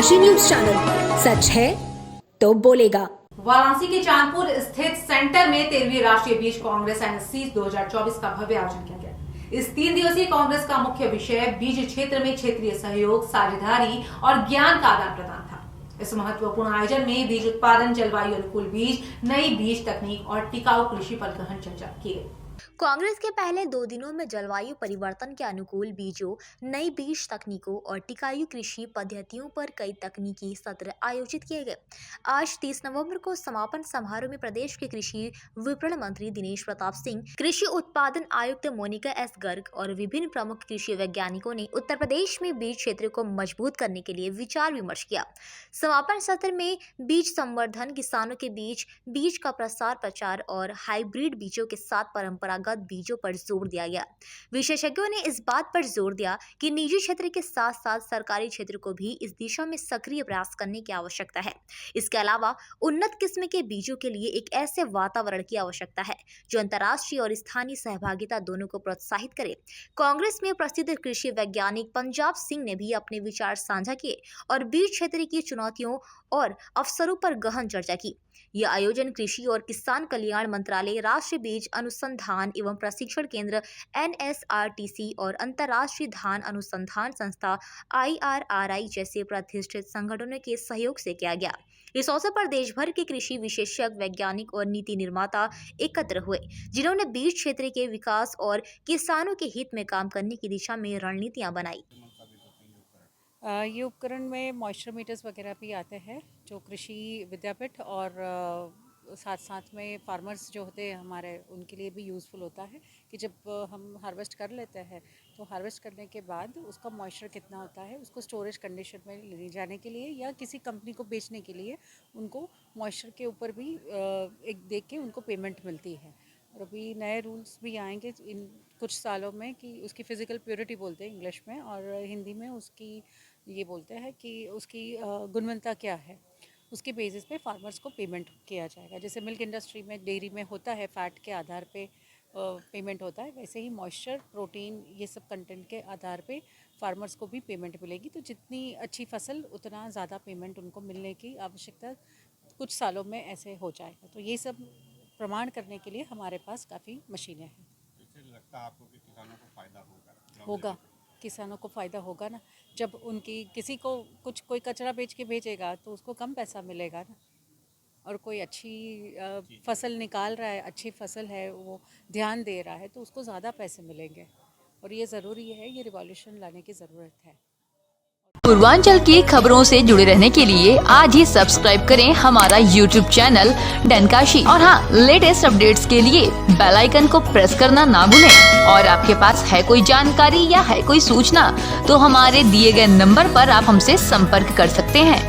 डनकाशी news channel, सच है तो बोलेगा। वाराणसी के चांदपुर स्थित सेंटर में 13वीं राष्ट्रीय बीज कांग्रेस एनएससी 2024 का भव्य आयोजन किया गया। इस 3 दिवसीय कांग्रेस का मुख्य विषय बीज क्षेत्र में क्षेत्रीय सहयोग, साझेदारी और ज्ञान का आदान प्रदान था। इस महत्वपूर्ण आयोजन में बीज उत्पादन, जलवायु अनुकूल बीज, नई बीज तकनीक और टिकाऊ कृषि पर गहन चर्चा की गई। कांग्रेस के पहले 2 दिनों में जलवायु परिवर्तन के अनुकूल बीजों, नई बीज तकनीकों और टिकाऊ कृषि पद्धतियों पर कई तकनीकी सत्र आयोजित किए गए। आज 30 नवंबर को समापन समारोह में प्रदेश के कृषि विपणन मंत्री दिनेश प्रताप सिंह, कृषि उत्पादन आयुक्त मोनिका एस गर्ग और विभिन्न प्रमुख कृषि वैज्ञानिकों ने उत्तर प्रदेश में बीज क्षेत्र को मजबूत करने के लिए विचार विमर्श किया। समापन सत्र में बीज संवर्धन, किसानों के बीच बीज का प्रसार प्रचार और हाइब्रिड बीजों के साथ परंपरागत बीजों पर जोर दिया गया। विशेषज्ञों ने इस बात पर जोर दिया कि निजी क्षेत्र के साथ साथ सरकारी क्षेत्र को भी इस दिशा में सक्रिय प्रयास करने की आवश्यकता है। इसके अलावा उन्नत किस्म के बीजों के लिए एक ऐसे वातावरण की आवश्यकता है जो अंतर्राष्ट्रीय और स्थानीय सहभागिता दोनों को प्रोत्साहित करे। कांग्रेस में प्रसिद्ध कृषि वैज्ञानिक पंजाब सिंह ने भी अपने विचार साझा किए और बीज क्षेत्र की चुनौतियों और अवसरों पर गहन चर्चा की। यह आयोजन कृषि और किसान कल्याण मंत्रालय, राष्ट्रीय बीज अनुसंधान एवं प्रशिक्षण केंद्र NSRTC और अंतर्राष्ट्रीय धान अनुसंधान संस्था IRRI जैसे प्रतिष्ठित संगठनों के सहयोग से किया गया। इस अवसर पर देश भर के कृषि विशेषज्ञ, वैज्ञानिक और नीति निर्माता एकत्र हुए, जिन्होंने बीज क्षेत्र के विकास और किसानों के हित में काम करने की दिशा में रणनीतियां बनाई। ये उपकरण में मॉइस्चर मीटर्स वगैरह भी आते हैं जो कृषि विद्यापीठ और साथ साथ में फार्मर्स जो होते हैं हमारे, उनके लिए भी यूज़फुल होता है कि जब हम हार्वेस्ट कर लेते हैं तो हार्वेस्ट करने के बाद उसका मॉइस्चर कितना होता है, उसको स्टोरेज कंडीशन में ले जाने के लिए या किसी कंपनी को बेचने के लिए उनको मॉइस्चर के ऊपर भी एक देख के उनको पेमेंट मिलती है। और अभी नए रूल्स भी आएंगे इन कुछ सालों में कि उसकी फ़िज़िकल प्योरिटी बोलते हैं इंग्लिश में, और हिंदी में उसकी ये बोलते हैं कि उसकी गुणवत्ता क्या है, उसके बेसिस पे फार्मर्स को पेमेंट किया जाएगा। जैसे मिल्क इंडस्ट्री में, डेयरी में होता है फैट के आधार पे पेमेंट होता है, वैसे ही मॉइस्चर, प्रोटीन, ये सब कंटेंट के आधार पे फार्मर्स को भी पेमेंट मिलेगी। तो जितनी अच्छी फसल उतना ज़्यादा पेमेंट उनको मिलने की आवश्यकता कुछ सालों में ऐसे हो जाएगा। तो ये सब प्रमाण करने के लिए हमारे पास काफ़ी मशीनें हैं। इससे लगता है आपको कि किसानों को फ़ायदा होगा, किसानों को फ़ायदा होगा ना। जब उनकी किसी को कोई कचरा बेच के भेजेगा तो उसको कम पैसा मिलेगा ना, और कोई अच्छी फसल निकाल रहा है, अच्छी फसल है, वो ध्यान दे रहा है तो उसको ज़्यादा पैसे मिलेंगे। और ये ज़रूरी है, ये रिवॉल्यूशन लाने की ज़रूरत है। पूर्वांचल की खबरों से जुड़े रहने के लिए आज ही सब्सक्राइब करें हमारा YouTube चैनल डनकाशी, और हाँ, लेटेस्ट अपडेट्स के लिए बेल आइकन को प्रेस करना ना भूलें। और आपके पास है कोई जानकारी या है कोई सूचना तो हमारे दिए गए नंबर पर आप हमसे संपर्क कर सकते हैं।